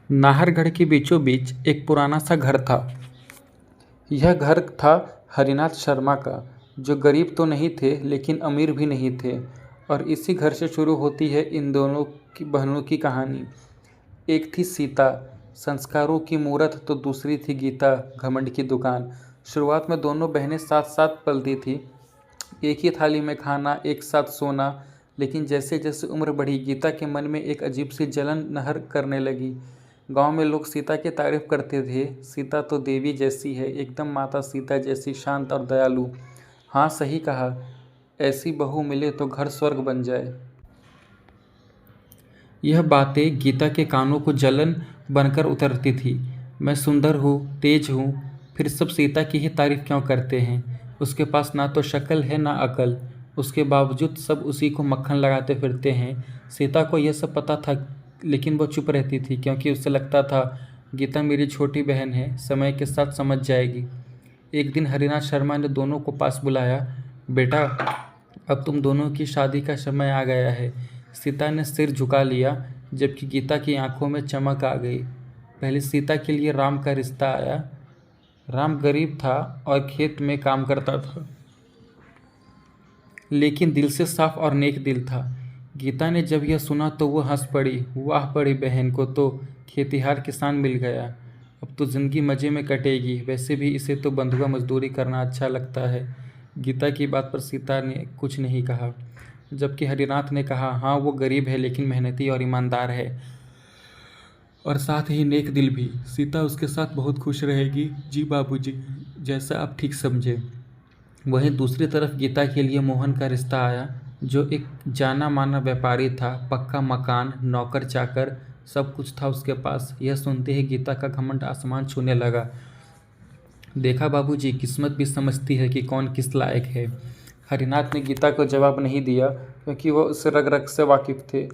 नाहरगढ़ के बीचों बीच एक पुराना सा घर था। यह घर था हरिनाथ शर्मा का, जो गरीब तो नहीं थे लेकिन अमीर भी नहीं थे। और इसी घर से शुरू होती है इन दोनों की बहनों की कहानी। एक थी सीता, संस्कारों की मूरत, तो दूसरी थी गीता, घमंड की दुकान। शुरुआत में दोनों बहनें साथ साथ पलती थी, एक ही थाली में खाना, एक साथ सोना। लेकिन जैसे जैसे उम्र बढ़ी, गीता के मन में एक अजीब सी जलन नहर करने लगी। गांव में लोग सीता की तारीफ करते थे, सीता तो देवी जैसी है, एकदम माता सीता जैसी शांत और दयालु। हाँ, सही कहा, ऐसी बहू मिले तो घर स्वर्ग बन जाए। यह बातें गीता के कानों को जलन बनकर उतरती थी। मैं सुंदर हूँ, तेज हूँ, फिर सब सीता की ही तारीफ क्यों करते हैं? उसके पास ना तो शक्ल है ना अकल, उसके बावजूद सब उसी को मक्खन लगाते फिरते हैं। सीता को यह सब पता था, लेकिन वो चुप रहती थी, क्योंकि उसे लगता था गीता मेरी छोटी बहन है, समय के साथ समझ जाएगी। एक दिन हरिनाथ शर्मा ने दोनों को पास बुलाया। बेटा, अब तुम दोनों की शादी का समय आ गया है। सीता ने सिर झुका लिया, जबकि गीता की आंखों में चमक आ गई। पहले सीता के लिए राम का रिश्ता आया। राम गरीब था और खेत में काम करता था, लेकिन दिल से साफ और नेक दिल था। गीता ने जब यह सुना तो वो हंस पड़ी। वाह, बड़ी बहन को तो खेतिहार किसान मिल गया, अब तो ज़िंदगी मज़े में कटेगी। वैसे भी इसे तो बंधुआ मजदूरी करना अच्छा लगता है। गीता की बात पर सीता ने कुछ नहीं कहा, जबकि हरिनाथ ने कहा, हाँ वो गरीब है लेकिन मेहनती और ईमानदार है, और साथ ही नेक दिल भी। सीता उसके साथ बहुत खुश रहेगी। जी बाबूजी, जैसा आप ठीक समझे। वहीं दूसरी तरफ गीता के लिए मोहन का रिश्ता आया, जो एक जाना माना व्यापारी था। पक्का मकान, नौकर चाकर, सब कुछ था उसके पास। यह सुनते ही गीता का घमंड आसमान छूने लगा। देखा बाबूजी, किस्मत भी समझती है कि कौन किस लायक है। हरिनाथ ने गीता को जवाब नहीं दिया, क्योंकि वह उस रग रग से वाकिफ थे।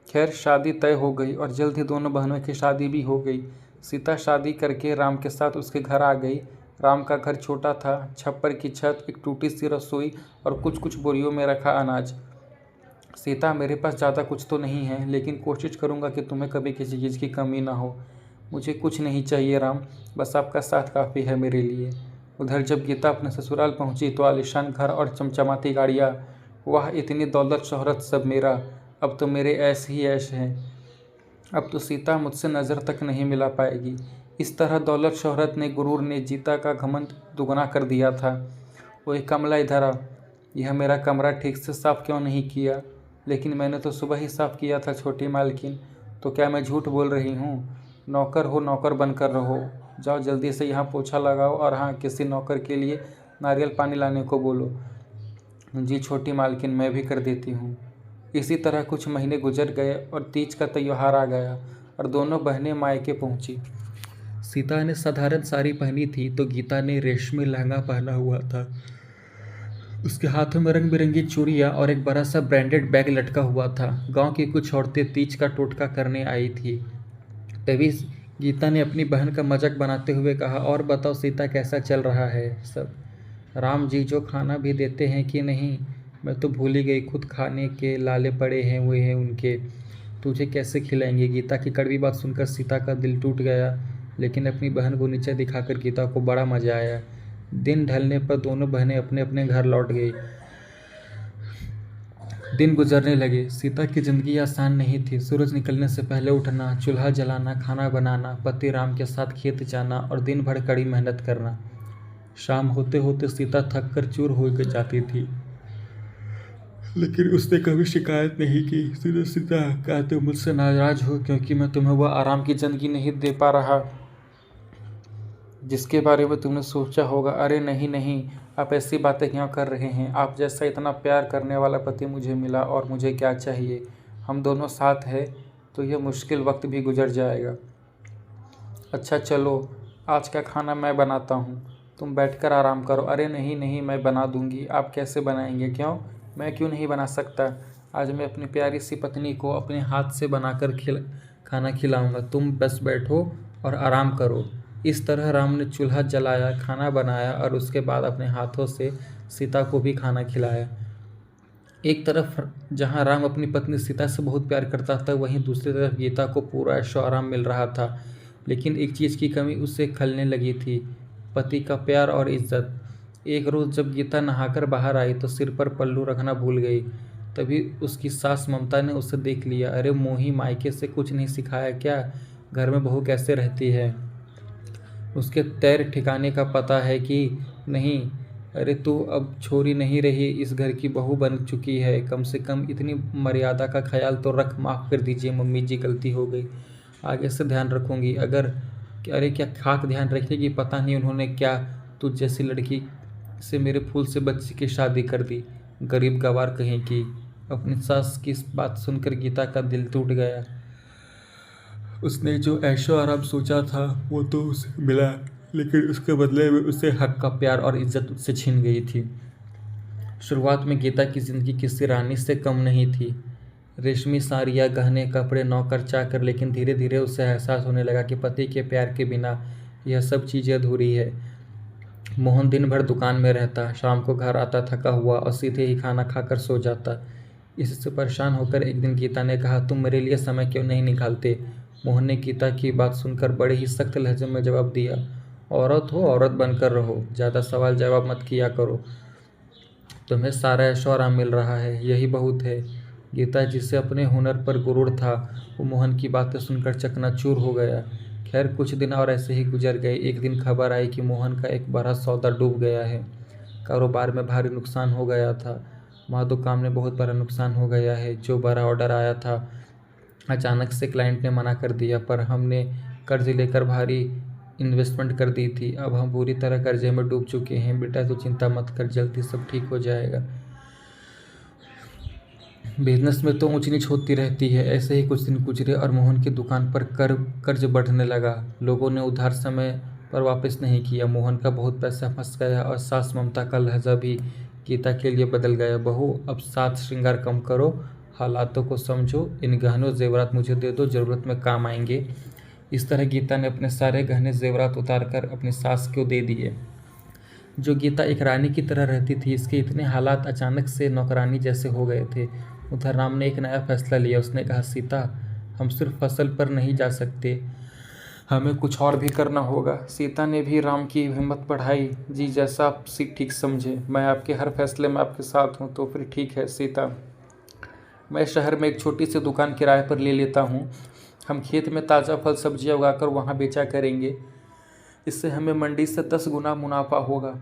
खैर, शादी तय हो गई और जल्द ही दोनों बहनों की शादी भी हो गई। सीता शादी करके राम के साथ उसके घर आ गई। राम का घर छोटा था, छप्पर की छत, एक टूटी सी रसोई और कुछ कुछ बोरियों में रखा अनाज। सीता, मेरे पास ज़्यादा कुछ तो नहीं है, लेकिन कोशिश करूँगा कि तुम्हें कभी किसी चीज़ की कमी ना हो। मुझे कुछ नहीं चाहिए राम, बस आपका साथ काफ़ी है मेरे लिए। उधर जब गीता अपने ससुराल पहुंची तो आलीशान घर और चमचमाती गाड़ियाँ। वाह, इतनी दौलत शोहरत सब मेरा, अब तो मेरे ऐश ही ऐश हैं। अब तो सीता मुझसे नज़र तक नहीं मिला पाएगी। इस तरह दौलत शोहरत ने, गुरूर ने जीता का घमंड दुगना कर दिया था। ओए कमला, इधर आ। यह मेरा कमरा ठीक से साफ़ क्यों नहीं किया? लेकिन मैंने तो सुबह ही साफ़ किया था छोटी मालकिन। तो क्या मैं झूठ बोल रही हूँ? नौकर हो, नौकर बनकर रहो। जाओ जल्दी से यहाँ पोछा लगाओ, और हाँ, किसी नौकर के लिए नारियल पानी लाने को बोलो। जी छोटी मालकिन, मैं भी कर देती हूँ। इसी तरह कुछ महीने गुजर गए और तीज का त्योहार आ गया और दोनों बहनें मायके पहुँची। सीता ने साधारण साड़ी पहनी थी, तो गीता ने रेशमी लहंगा पहना हुआ था। उसके हाथों में रंग बिरंगी चूड़ियाँ और एक बड़ा सा ब्रांडेड बैग लटका हुआ था। गांव की कुछ औरतें तीज का टोटका करने आई थी। तभी गीता ने अपनी बहन का मजाक बनाते हुए कहा, और बताओ सीता, कैसा चल रहा है सब? राम जी जो खाना भी देते हैं कि नहीं? मैं तो भूल ही गई, खुद खाने के लाले पड़े हैं हुए हैं उनके। तुझे कैसे खिलाएंगे? गीता की कड़वी बात सुनकर सीता का दिल टूट गया, लेकिन अपनी बहन को नीचे दिखाकर गीता को बड़ा मजा आया। दिन ढलने पर दोनों बहनें अपने अपने घर लौट गई। दिन गुजरने लगे। सीता की जिंदगी आसान नहीं थी। सूरज निकलने से पहले उठना, चूल्हा जलाना, खाना बनाना, पति राम के साथ खेत जाना और दिन भर कड़ी मेहनत करना। शाम होते होते सीता थक कर चूर हो जाती थी, लेकिन उसने कभी शिकायत नहीं की। सीधा सीधा, क्या तुम मुझसे नाराज हो क्योंकि मैं तुम्हें वह आराम की जिंदगी नहीं दे पा रहा जिसके बारे में तुमने सोचा होगा? अरे नहीं नहीं, आप ऐसी बातें क्यों कर रहे हैं? आप जैसा इतना प्यार करने वाला पति मुझे मिला, और मुझे क्या चाहिए? हम दोनों साथ हैं तो यह मुश्किल वक्त भी गुजर जाएगा। अच्छा चलो, आज का खाना मैं बनाता हूँ, तुम बैठकर आराम करो। अरे नहीं नहीं, मैं बना दूँगी। आप कैसे बनाएंगे? क्यों, मैं क्यों नहीं बना सकता? आज मैं अपनी प्यारी सी पत्नी को अपने हाथ से बनाकर खाना खिलाऊंगा। तुम बस बैठो और आराम करो। इस तरह राम ने चूल्हा जलाया, खाना बनाया और उसके बाद अपने हाथों से सीता को भी खाना खिलाया। एक तरफ जहाँ राम अपनी पत्नी सीता से बहुत प्यार करता था, वहीं दूसरी तरफ गीता को पूरा ऐशो आराम मिल रहा था। लेकिन एक चीज़ की कमी उससे खलने लगी थी, पति का प्यार और इज्जत। एक रोज़ जब गीता नहाकर बाहर आई तो सिर पर पल्लू रखना भूल गई। तभी उसकी सास ममता ने उसे देख लिया। अरे मोही, मायके से कुछ नहीं सिखाया क्या? घर में बहू कैसे रहती है? उसके तैर ठिकाने का पता है कि नहीं? अरे तू अब छोरी नहीं रही, इस घर की बहू बन चुकी है। कम से कम इतनी मर्यादा का ख्याल तो रख। माफ़ कर दीजिए मम्मी जी, गलती हो गई, आगे से ध्यान रखूंगी। अरे क्या खाक ध्यान रखेगी? पता नहीं उन्होंने क्या तुझ जैसी लड़की से मेरे फूल से बच्ची की शादी कर दी, गरीब गवार कहीं की। अपनी सास की इस बात सुनकर गीता का दिल टूट गया। उसने जो ऐशो आराम सोचा था वो तो उसे मिला, लेकिन उसके बदले में उसे हक का प्यार और इज्जत उससे छीन गई थी। शुरुआत में गीता की जिंदगी किसी रानी से कम नहीं थी। रेशमी साड़ियाँ, गहने, कपड़े, नौकर चाकर, लेकिन धीरे धीरे उसे एहसास होने लगा कि पति के प्यार के बिना यह सब चीज़ें अधूरी है। मोहन दिन भर दुकान में रहता, शाम को घर आता थका हुआ और सीधे ही खाना खाकर सो जाता। इससे परेशान होकर एक दिन गीता ने कहा, तुम मेरे लिए समय क्यों नहीं निकालते? मोहन ने गीता की बात सुनकर बड़े ही सख्त लहजे में जवाब दिया, औरत हो, औरत बनकर रहो, ज़्यादा सवाल जवाब मत किया करो। तुम्हें सारा ऐशो आराम मिल रहा है, यही बहुत है। गीता, जिसे अपने हुनर पर गुरूर था, वो मोहन की बातें सुनकर चकनाचूर हो गया। खैर कुछ दिन और ऐसे ही गुजर गए। एक दिन खबर आई कि मोहन का एक बड़ा सौदा डूब गया है। कारोबार में भारी नुकसान हो गया था। माधो काम में बहुत बड़ा नुकसान हो गया है। जो बड़ा ऑर्डर आया था अचानक से क्लाइंट ने मना कर दिया, पर हमने कर्ज लेकर भारी इन्वेस्टमेंट कर दी थी। अब हम पूरी तरह कर्जे में डूब चुके हैं। बेटा तू चिंता मत कर, जल्दी सब ठीक हो जाएगा। बिजनेस में तो ऊंच नीच होती रहती है। ऐसे ही कुछ दिन गुजरे और मोहन की दुकान पर कर्ज बढ़ने लगा। लोगों ने उधार समय पर वापस नहीं किया। मोहन का बहुत पैसा फंस गया और सास ममता का लहजा भी गीता के लिए बदल गया। बहू, अब साथ श्रृंगार कम करो, हालातों को समझो, इन गहनों जेवरात मुझे दे दो, ज़रूरत में काम आएंगे। इस तरह गीता ने अपने सारे गहने जेवरात उतार कर अपनी सास को दे दिए। जो गीता एक रानी की तरह रहती थी, इसके इतने हालात अचानक से नौकरानी जैसे हो गए थे। उधर राम ने एक नया फैसला लिया। उसने कहा, सीता, हम सिर्फ फसल पर नहीं जा सकते, हमें कुछ और भी करना होगा। सीता ने भी राम की हिम्मत बढ़ाई। जी, जैसा आप ठीक समझे, मैं आपके हर फैसले में आपके साथ हूँ। तो फिर ठीक है सीता, मैं शहर में एक छोटी सी दुकान किराए पर ले लेता हूँ। हम खेत में ताज़ा फल सब्जियाँ उगाकर वहाँ बेचा करेंगे। इससे हमें मंडी से 10 गुना मुनाफा होगा।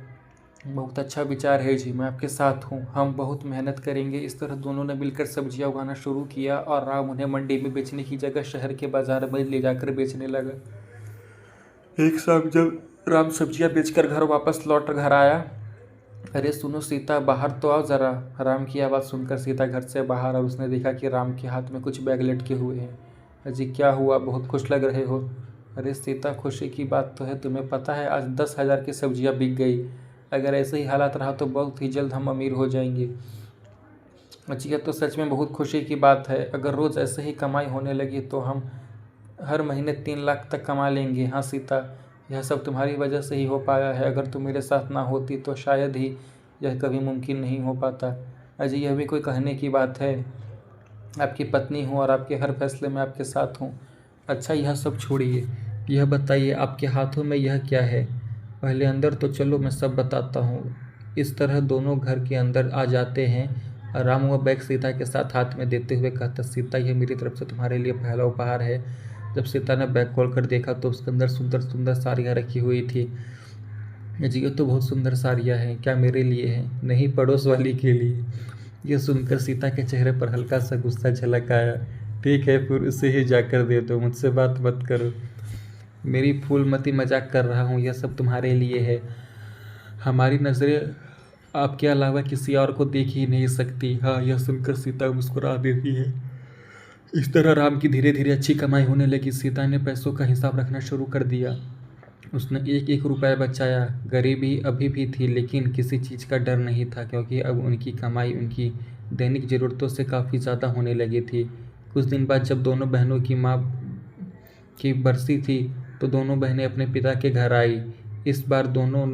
बहुत अच्छा विचार है जी, मैं आपके साथ हूँ, हम बहुत मेहनत करेंगे। इस तरह दोनों ने मिलकर सब्जियाँ उगाना शुरू किया और राम उन्हें मंडी में बेचने की जगह शहर के बाजार में ले जाकर बेचने लगा। एक शाम जब राम सब्जियाँ बेचकर घर आया, अरे सुनो सीता, बाहर तो आओ ज़रा। राम की आवाज़ सुनकर सीता घर से बाहर और उसने देखा कि राम के हाथ में कुछ बैग लटके हुए हैं। अजी क्या हुआ, बहुत खुश लग रहे हो? अरे सीता, खुशी की बात तो है, तुम्हें पता है आज 10,000 की सब्जियां बिक गई। अगर ऐसे ही हालात रहा तो बहुत ही जल्द हम अमीर हो जाएंगे। अजी यह तो सच में बहुत खुशी की बात है। अगर रोज़ ऐसे ही कमाई होने लगी तो हम हर महीने 3 लाख तक कमा लेंगे। हाँ सीता, यह सब तुम्हारी वजह से ही हो पाया है। अगर तुम मेरे साथ ना होती तो शायद ही यह कभी मुमकिन नहीं हो पाता। अजी यह भी कोई कहने की बात है? आपकी पत्नी हूँ और आपके हर फैसले में आपके साथ हूँ। अच्छा यह सब छोड़िए, यह बताइए आपके हाथों में यह क्या है? पहले अंदर तो चलो, मैं सब बताता हूँ। इस तरह दोनों घर के अंदर आ जाते हैं। राम वह बैग सीता के साथ हाथ में देते हुए कहता, सीता, यह मेरी तरफ से तुम्हारे लिए पहला उपहार है। जब सीता ने बैग खोल कर देखा तो उसके अंदर सुंदर सुंदर साड़ियाँ रखी हुई थी। जी, ये तो बहुत सुंदर साड़ियाँ हैं। क्या मेरे लिए हैं? नहीं, पड़ोस वाली के लिए। यह सुनकर सीता के चेहरे पर हल्का सा गुस्सा झलक आया। ठीक है, फिर उसे ही जाकर दे दो, मुझसे बात मत करो। मेरी फूलमती मजाक कर रहा हूँ, यह सब तुम्हारे लिए है। हमारी नज़रें आपके अलावा किसी और को देख ही नहीं सकती। हाँ, यह सुनकर सीता मुस्कुरा देती है। इस तरह राम की धीरे धीरे अच्छी कमाई होने लगी। सीता ने पैसों का हिसाब रखना शुरू कर दिया। उसने एक एक रुपया बचाया। गरीबी अभी भी थी, लेकिन किसी चीज़ का डर नहीं था, क्योंकि अब उनकी कमाई उनकी दैनिक ज़रूरतों से काफ़ी ज़्यादा होने लगी थी। कुछ दिन बाद जब दोनों बहनों की माँ की बरसी थी तो दोनों बहनें अपने पिता के घर आई। इस बार दोनों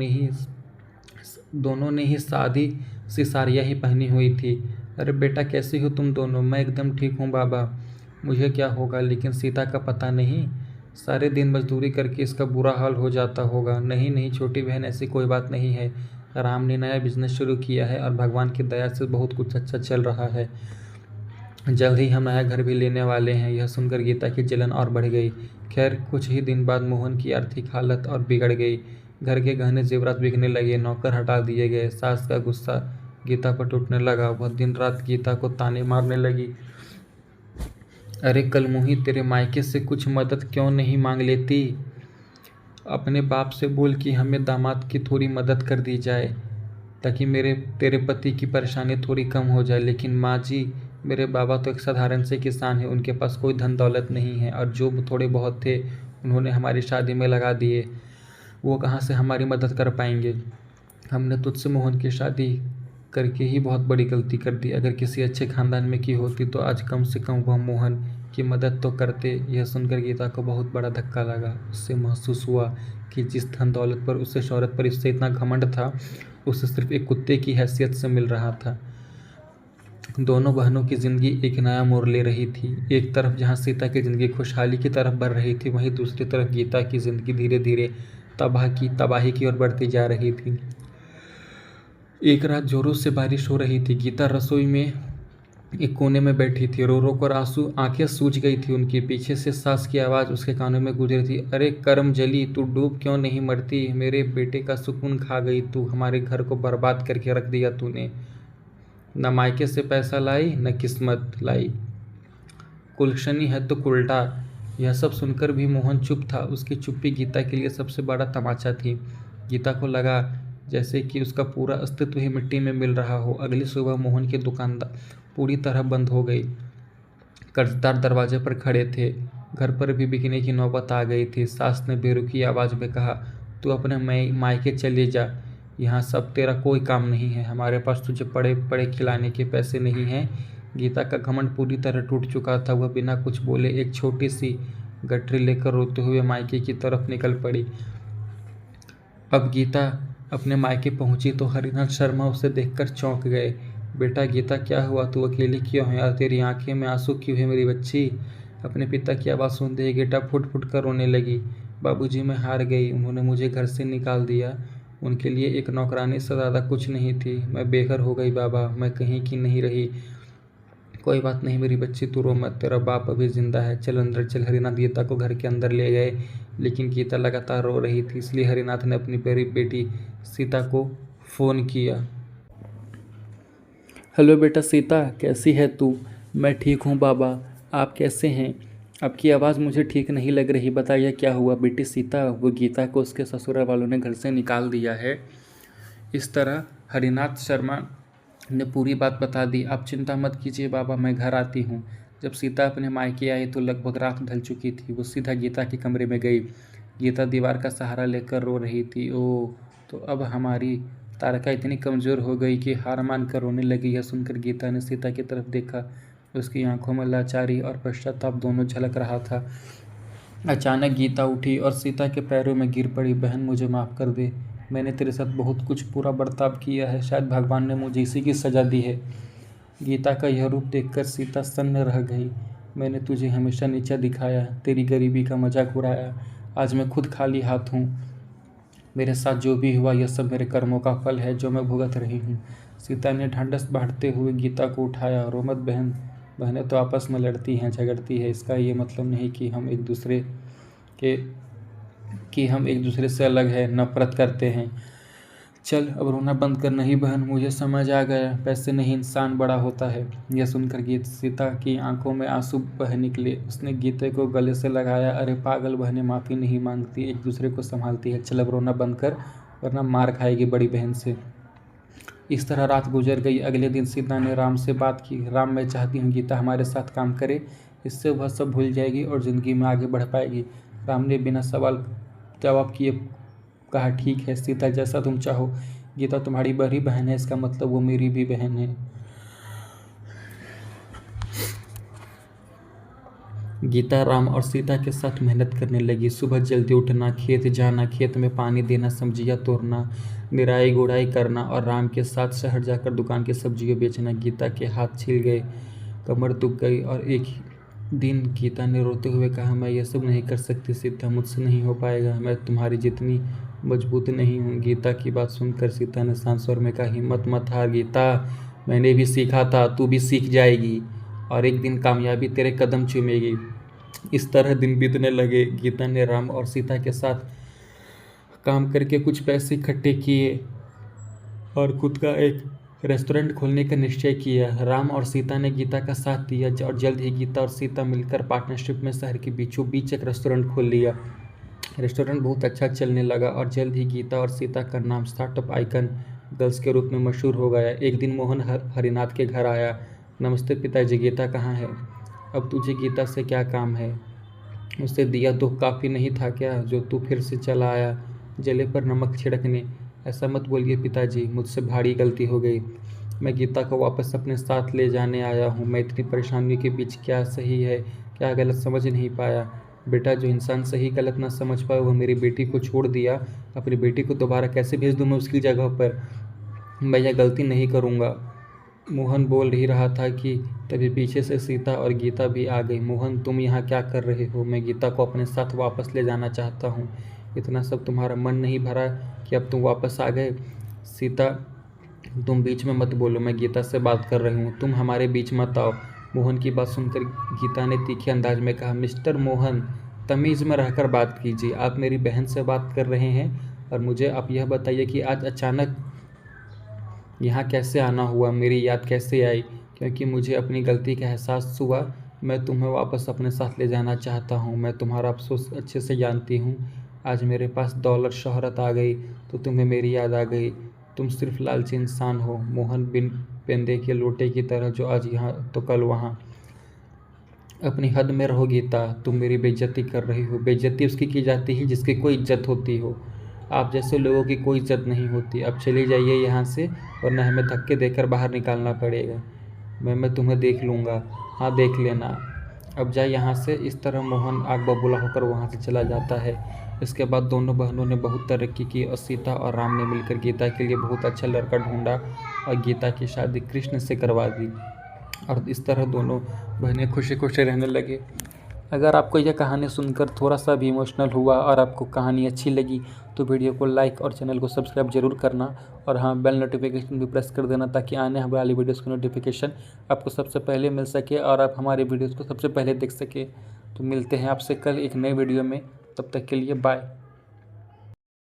ने ही सादी सी साड़ियाँ ही पहनी हुई थी। अरे बेटा, कैसे हो तुम दोनों? मैं एकदम ठीक हूँ बाबा। मुझे क्या होगा, लेकिन सीता का पता नहीं। सारे दिन मजदूरी करके इसका बुरा हाल हो जाता होगा। नहीं नहीं छोटी बहन, ऐसी कोई बात नहीं है। राम ने नया बिजनेस शुरू किया है और भगवान की दया से बहुत कुछ अच्छा चल रहा है। जल्द ही हम नया घर भी लेने वाले हैं। यह सुनकर गीता की जलन और बढ़ गई। खैर, कुछ ही दिन बाद मोहन की आर्थिक हालत और बिगड़ गई। घर के गहने जेवरात बिकने लगे, नौकर हटा दिए गए। सास का गुस्सा गीता पर टूटने लगा। वह दिन रात गीता को ताने मारने लगी। अरे कलमुही, तेरे मायके से कुछ मदद क्यों नहीं मांग लेती? अपने बाप से बोल कि हमें दामाद की थोड़ी मदद कर दी जाए, ताकि मेरे तेरे पति की परेशानी थोड़ी कम हो जाए। लेकिन माँ जी, मेरे बाबा तो एक साधारण से किसान हैं, उनके पास कोई धन दौलत नहीं है, और जो थोड़े बहुत थे उन्होंने हमारी शादी में लगा दिए। वो कहाँ से हमारी मदद कर पाएंगे? हमने तुझसे मोहन की शादी करके ही बहुत बड़ी गलती कर दी। अगर किसी अच्छे खानदान में की होती तो आज कम से कम वह मोहन की मदद तो करते। यह सुनकर गीता को बहुत बड़ा धक्का लगा। उससे महसूस हुआ कि जिस धन दौलत पर, उससे शोहरत पर इससे इतना घमंड था, उसे सिर्फ एक कुत्ते की हैसियत से मिल रहा था। दोनों बहनों की जिंदगी एक नया मोड़ ले रही थी। एक तरफ जहां सीता की जिंदगी खुशहाली की तरफ बढ़ रही थी, वहीं दूसरी तरफ गीता की जिंदगी धीरे धीरे तबाही की ओर बढ़ती जा रही थी। एक रात जोरों से बारिश हो रही थी। गीता रसोई में एक कोने में बैठी थी। रो रो कर आंसू आंखें सूज गई थी उनकी। पीछे से सास की आवाज़ उसके कानों में गुजरी थी। अरे करम जली, तू डूब क्यों नहीं मरती? मेरे बेटे का सुकून खा गई तू। हमारे घर को बर्बाद करके रख दिया तूने। न मायके से पैसा लाई, न किस्मत लाई। कुलक्षणी है तो उल्टा। यह सब सुनकर भी मोहन चुप था। उसकी चुप्पी गीता के लिए सबसे बड़ा तमाचा थी। गीता को लगा जैसे कि उसका पूरा अस्तित्व ही मिट्टी में मिल रहा हो। अगली सुबह मोहन की दुकान पूरी तरह बंद हो गई। कर्जदार दरवाजे पर खड़े थे। घर पर भी बिकने की नौबत आ गई थी। सास ने बेरुखी आवाज़ में कहा, तू अपने मायके चले जा, यहाँ सब तेरा कोई काम नहीं है। हमारे पास तुझे पड़े पड़े खिलाने के पैसे नहीं हैं। गीता का घमंड पूरी तरह टूट चुका था। वह बिना कुछ बोले एक छोटी सी गठरी लेकर रोते हुए मायके की तरफ निकल पड़ी। अब गीता अपने मायके पहुंची तो हरिनाथ शर्मा उसे देखकर चौंक गए। बेटा गीता, क्या हुआ? तू अकेली क्यों है और तेरी आंखें में आंसू क्यों है मेरी बच्ची? अपने पिता की आवाज़ सुनते ही गीता फुट फुट कर रोने लगी। बाबूजी, मैं हार गई। उन्होंने मुझे घर से निकाल दिया। उनके लिए एक नौकरानी से ज़्यादा कुछ नहीं थी। मैं बेघर हो गई बाबा, मैं कहीं की नहीं रही। कोई बात नहीं मेरी बच्ची, तू रो मत, तेरा बाप अभी जिंदा है। चल अंदर चल। हरिनाथ गीता को घर के अंदर ले गए, लेकिन गीता लगातार रो रही थी। इसलिए हरिनाथ ने अपनी प्यारी बेटी सीता को फ़ोन किया। हेलो बेटा सीता, कैसी है तू? मैं ठीक हूँ बाबा, आप कैसे हैं? आपकी आवाज़ मुझे ठीक नहीं लग रही, बताइए क्या हुआ? बेटी सीता, वो गीता को उसके ससुराल वालों ने घर से निकाल दिया है। इस तरह हरिनाथ शर्मा ने पूरी बात बता दी। आप चिंता मत कीजिए बाबा, मैं घर आती हूँ। जब सीता अपने मायके आई तो लगभग रात ढल चुकी थी। वो सीधा गीता के कमरे में गई। गीता दीवार का सहारा लेकर रो रही थी। ओह, तो अब हमारी तारका इतनी कमज़ोर हो गई कि हार मान कर रोने लगी। यह सुनकर गीता ने सीता की तरफ देखा। उसकी आंखों में लाचारी और पश्चाताप दोनों झलक रहा था। अचानक गीता उठी और सीता के पैरों में गिर पड़ी। बहन, मुझे माफ़ कर दे। मैंने तेरे साथ बहुत कुछ बुरा बर्ताव किया है। शायद भगवान ने मुझे इसी की सज़ा दी है। गीता का यह रूप देखकर सीता सन्न रह गई। मैंने तुझे हमेशा नीचा दिखाया, तेरी गरीबी का मजाक उड़ाया। आज मैं खुद खाली हाथ हूँ। मेरे साथ जो भी हुआ यह सब मेरे कर्मों का फल है जो मैं भुगत रही हूँ। सीता ने ढांढस बांटते हुए गीता को उठाया। रो मत बहन, बहनें तो आपस में लड़ती हैं, झगड़ती है। इसका ये मतलब नहीं कि हम एक दूसरे से अलग है, नफरत करते हैं। चल अब रोना बंद कर। नहीं बहन, मुझे समझ आ गया, पैसे नहीं इंसान बड़ा होता है। यह सुनकर सीता की आंखों में आंसू बह निकले। उसने गीते को गले से लगाया। अरे पागल, बहनें माफ़ी नहीं मांगती, एक दूसरे को संभालती है। चल अब रोना बंद कर, वरना मार खाएगी बड़ी बहन से। इस तरह रात गुजर गई। अगले दिन सीता ने राम से बात की। राम, मैं चाहती हूँ गीता हमारे साथ काम करे, इससे वह सब भूल जाएगी और ज़िंदगी में आगे बढ़ पाएगी। राम ने बिना सवाल जवाब किए कहा, ठीक है सीता, जैसा तुम चाहो। गीता तुम्हारी बड़ी बहन है, इसका मतलब वो मेरी भी बहन है। गीता राम और सीता के साथ मेहनत करने लगी। सुबह जल्दी उठना, खेत जाना, खेत में पानी देना, सब्जियां तोड़ना, निराई गुड़ाई करना और राम के साथ शहर जाकर दुकान की सब्जियां बेचना। गीता के हाथ छिल गए, कमर दुख गई और एक दिन गीता ने रोते हुए कहा, मैं ये सब नहीं कर सकती सीता, मुझसे नहीं हो पाएगा, मैं तुम्हारी जितनी मजबूत नहीं हूँ। गीता की बात सुनकर सीता ने शांत स्वर में कहा, हिम्मत मत हार गीता, मैंने भी सीखा था, तू भी सीख जाएगी और एक दिन कामयाबी तेरे कदम चूमेगी। इस तरह दिन बीतने लगे। गीता ने राम और सीता के साथ काम करके कुछ पैसे इकट्ठे किए और खुद का एक रेस्टोरेंट खोलने का निश्चय किया। राम और सीता ने गीता का साथ दिया और जल्द ही गीता और सीता मिलकर पार्टनरशिप में शहर के बीचों बीच एक रेस्टोरेंट खोल लिया। रेस्टोरेंट बहुत अच्छा चलने लगा और जल्द ही गीता और सीता का नाम स्टार्टअप आइकन गर्ल्स के रूप में मशहूर हो गया। एक दिन मोहन हरिनाथ के घर आया। नमस्ते पिताजी, गीता कहाँ है? अब तुझे गीता से क्या काम है? उसे दिया दुख काफ़ी नहीं था क्या जो तू फिर से चला आया जले पर नमक छिड़कने? ऐसा मत बोलिए पिताजी, मुझसे भारी गलती हो गई। मैं गीता को वापस अपने साथ ले जाने आया हूँ। मैं इतनी परेशानियों के बीच क्या सही है क्या गलत समझ नहीं पाया। बेटा, जो इंसान सही गलत ना समझ पाए वो मेरी बेटी को छोड़ दिया। अपनी बेटी को दोबारा कैसे भेज दूँ मैं उसकी जगह पर? मैं यह गलती नहीं करूँगा। मोहन बोल ही रहा था कि तभी पीछे से सीता और गीता भी आ गई। मोहन, तुम यहाँ क्या कर रहे हो? मैं गीता को अपने साथ वापस ले जाना चाहता हूँ। इतना सब तुम्हारा मन नहीं भरा कि अब तुम वापस आ गए? सीता, तुम बीच में मत बोलो, मैं गीता से बात कर रही हूँ, तुम हमारे बीच मत आओ। मोहन की बात सुनकर गीता ने तीखे अंदाज में कहा, मिस्टर मोहन, तमीज़ में रहकर बात कीजिए। आप मेरी बहन से बात कर रहे हैं और मुझे आप यह बताइए कि आज अचानक यहाँ कैसे आना हुआ? मेरी याद कैसे आई? क्योंकि मुझे अपनी गलती का एहसास हुआ। मैं तुम्हें वापस अपने साथ ले जाना चाहता हूँ। मैं तुम्हारा अफसोस अच्छे से जानती हूँ। आज मेरे पास दौलत शोहरत आ गई तो तुम्हें मेरी याद आ गई। तुम सिर्फ लालची इंसान हो, मोहन बिन पेंदे के लोटे की तरह, जो आज यहाँ तो कल वहाँ। अपनी हद में रहो गीता, तुम मेरी बेइज्जती कर रही हो। बेइज्जती उसकी की जाती है जिसकी कोई इज्जत होती हो। आप जैसे लोगों की कोई इज्जत नहीं होती। अब चली जाइए यहाँ से, वरना हमें धक्के देकर बाहर निकालना पड़ेगा। मैं तुम्हें देख लूँगा। हाँ, देख लेना। अब जा यहाँ से। इस तरह मोहन आग बबूला होकर वहाँ से चला जाता है। इसके बाद दोनों बहनों ने बहुत तरक्की की और सीता और राम ने मिलकर गीता के लिए बहुत अच्छा लड़का ढूंढा और गीता की शादी कृष्ण से करवा दी और इस तरह दोनों बहनें खुशी खुशी रहने लगे। अगर आपको यह कहानी सुनकर थोड़ा सा भी इमोशनल हुआ और आपको कहानी अच्छी लगी तो वीडियो को लाइक और चैनल को सब्सक्राइब जरूर करना और हाँ, बेल नोटिफिकेशन भी प्रेस कर देना ताकि आने वाली वीडियोस की नोटिफिकेशन आपको सबसे पहले मिल सके और आप हमारे वीडियोस को सबसे पहले देख सके। तो मिलते हैं आपसे कल एक नए वीडियो में, तब तक के लिए बाय।